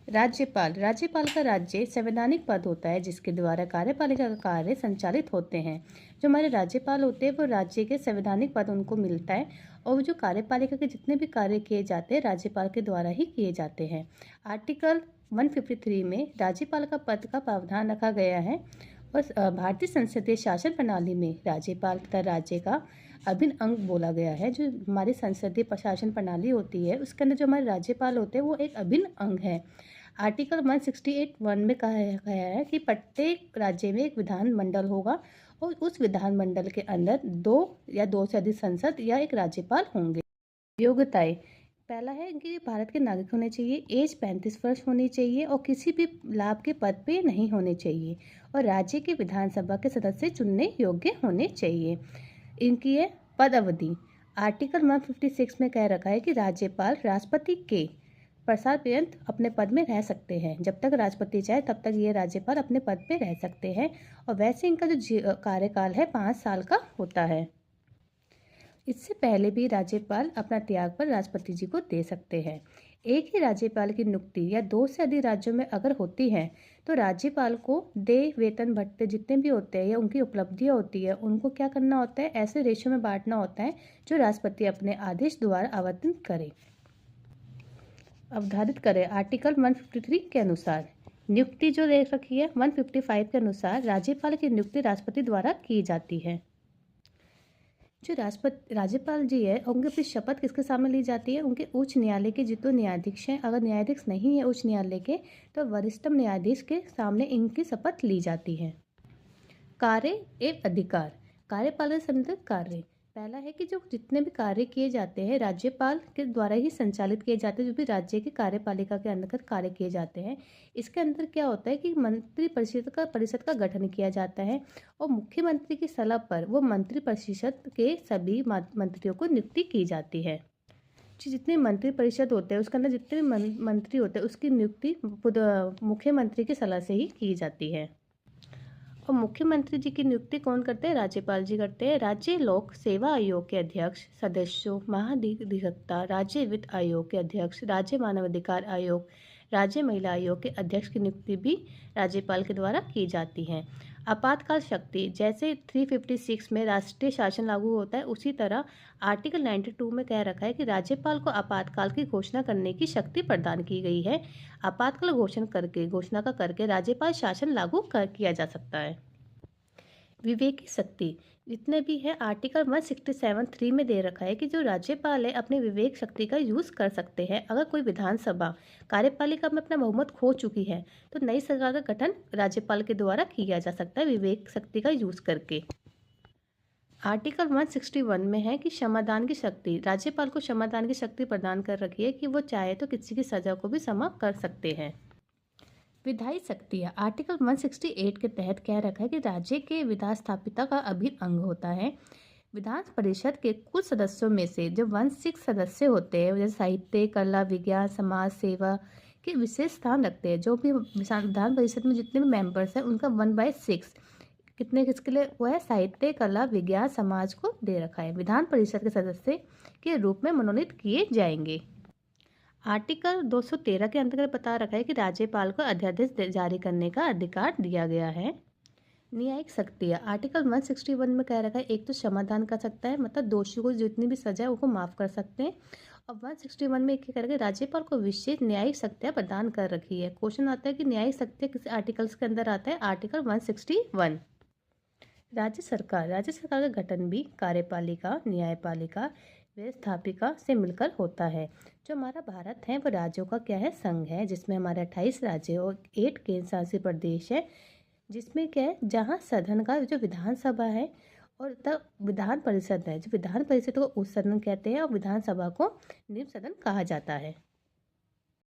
राज्यपाल राज्यपाल का राज्य संवैधानिक पद होता है जिसके द्वारा कार्यपालिका का कार्य संचालित होते हैं। जो हमारे राज्यपाल होते हैं वो राज्य के संवैधानिक पद उनको मिलता है और वो जो कार्यपालिका के जितने भी कार्य किए जाते हैं राज्यपाल के द्वारा ही किए जाते हैं। आर्टिकल 153 में राज्यपाल का पद का प्रावधान रखा गया है और भारतीय संसदीय शासन प्रणाली में राज्यपाल तथा राज्य का अभिन्न अंग बोला गया है। जो हमारी संसदीय शासन प्रणाली होती है उसके अंदर जो हमारे राज्यपाल होते हैं वो एक अभिन्न अंग है। आर्टिकल 168(1) में कहा गया है कि प्रत्येक राज्य में एक विधानमंडल होगा और उस विधानमंडल के अंदर 2 या 2 से अधिक संसद या एक राज्यपाल होंगे। योग्यताएं, पहला है कि भारत के नागरिक होने चाहिए, एज 35 वर्ष होनी चाहिए और किसी भी लाभ के पद पे नहीं होने चाहिए और राज्य के विधानसभा के सदस्य चुनने योग्य होने चाहिए। इनकी है पद अवधि। आर्टिकल 156 में कह रखा है कि राज्यपाल राष्ट्रपति के प्रसाद पर्यंत अपने पद में रह सकते हैं। जब तक राष्ट्रपति चाहे तब तक ये राज्यपाल अपने पद पे रह सकते हैं और वैसे इनका जो कार्यकाल है 5 साल का होता है। इससे पहले भी राज्यपाल अपना त्याग पर राष्ट्रपति जी को दे सकते हैं। एक ही राज्यपाल की नियुक्ति या 2 से अधिक राज्यों में अगर होती है तो राज्यपाल को देय वेतन भत्ते जितने भी होते हैं या उनकी उपलब्धियां होती है उनको क्या करना होता है, ऐसे रेशो में बांटना होता है जो राष्ट्रपति अपने आदेश द्वारा अवधारित करे। आर्टिकल 153 के अनुसार नियुक्ति जो देख रखी है 155 के अनुसार राज्यपाल की नियुक्ति राष्ट्रपति द्वारा की जाती है। जो राज्यपाल जी है उनकी अपनी शपथ किसके सामने ली जाती है, उनके उच्च न्यायालय के जितने न्यायाधीश हैं, अगर न्यायाधीश नहीं है उच्च न्यायालय के तो वरिष्ठतम न्यायाधीश के सामने इनकी शपथ ली जाती है। कार्य एवं अधिकार, कार्यपालन से संबंधित कार्य, पहला है कि जो जितने भी कार्य किए जाते हैं राज्यपाल के द्वारा ही संचालित किए जाते हैं। जो भी राज्य की कार्यपालिका के अंतर्गत कार्य किए जाते हैं इसके अंदर क्या होता है कि मंत्री परिषद का गठन किया जाता है और मुख्यमंत्री की सलाह पर वो मंत्री परिषद के सभी मंत्रियों को नियुक्ति की जाती है। जितने मंत्री परिषद होते हैं उसके अंदर जितने भी मंत्री होते हैं उसकी नियुक्ति मुख्यमंत्री की सलाह से ही की जाती है। और मुख्यमंत्री जी की नियुक्ति कौन करते हैं, राज्यपाल जी करते हैं। राज्य लोक सेवा आयोग के अध्यक्ष, सदस्यों, महाधिवक्ता, राज्य वित्त आयोग के अध्यक्ष, राज्य मानवाधिकार आयोग, राज्य महिला आयोग के अध्यक्ष की नियुक्ति भी राज्यपाल के द्वारा की जाती है। आपातकाल शक्ति, जैसे 356 में राष्ट्रीय शासन लागू होता है उसी तरह आर्टिकल 92 में कह रखा है कि राज्यपाल को आपातकाल की घोषणा करने की शक्ति प्रदान की गई है। आपातकाल घोषणा का करके राज्यपाल शासन लागू किया जा सकता है। विवेकी शक्ति जितने भी है आर्टिकल 167(3) में दे रखा है कि जो राज्यपाल है अपने विवेक शक्ति का यूज़ कर सकते हैं। अगर कोई विधानसभा कार्यपालिका में अपना बहुमत खो चुकी है तो नई सरकार का गठन राज्यपाल के द्वारा किया जा सकता है विवेक शक्ति का यूज़ करके। आर्टिकल 161 में है कि क्षमादान की शक्ति, राज्यपाल को क्षमादान की शक्ति प्रदान कर रखी है कि वो चाहे तो किसी की सजा को भी क्षमा कर सकते हैं। विधायी शक्तियाँ, आर्टिकल 168 के तहत कह रखा है कि राज्य के विधास्थापिका का अभिन्न अंग होता है। विधान परिषद के कुल सदस्यों में से जो 1/6 सदस्य होते हैं जैसे साहित्य, कला, विज्ञान, समाज सेवा के विशेष स्थान रखते हैं। जो भी विधान परिषद में जितने भी मेंबर्स हैं उनका 1/6 किसके लिए वो है, साहित्य, कला, विज्ञान, समाज को दे रखा है। विधान परिषद के सदस्य के रूप में मनोनीत किए जाएंगे। आर्टिकल 213 के अंतर्गत बता रखा है कि राज्यपाल को अध्यादेश जारी करने का अधिकार दिया गया है। न्यायिक शक्तियाँ, आर्टिकल 161 में कह रखा है एक तो क्षमादान कर सकता है, मतलब दोषी को जितनी भी सजा है उनको माफ़ कर सकते हैं। और 161 में क्या करके राज्यपाल को विशेष न्यायिक शक्तियाँ प्रदान कर रखी है। क्वेश्चन आता है कि न्यायिक शक्तियाँ किस आर्टिकल्स के अंदर आता है, आर्टिकल 161। राज्य सरकार का गठन भी कार्यपालिका, न्यायपालिका, व्यवस्थापिका से मिलकर होता है। जो हमारा भारत है वो राज्यों का क्या है, संघ है, जिसमें हमारे 28 राज्य और 8 केंद्र शासित प्रदेश है। जिसमें क्या है, जहाँ सदन का जो विधानसभा है और तब विधान परिषद है। जो विधान परिषद को उच्च सदन कहते हैं और विधानसभा को निम्न सदन कहा जाता है।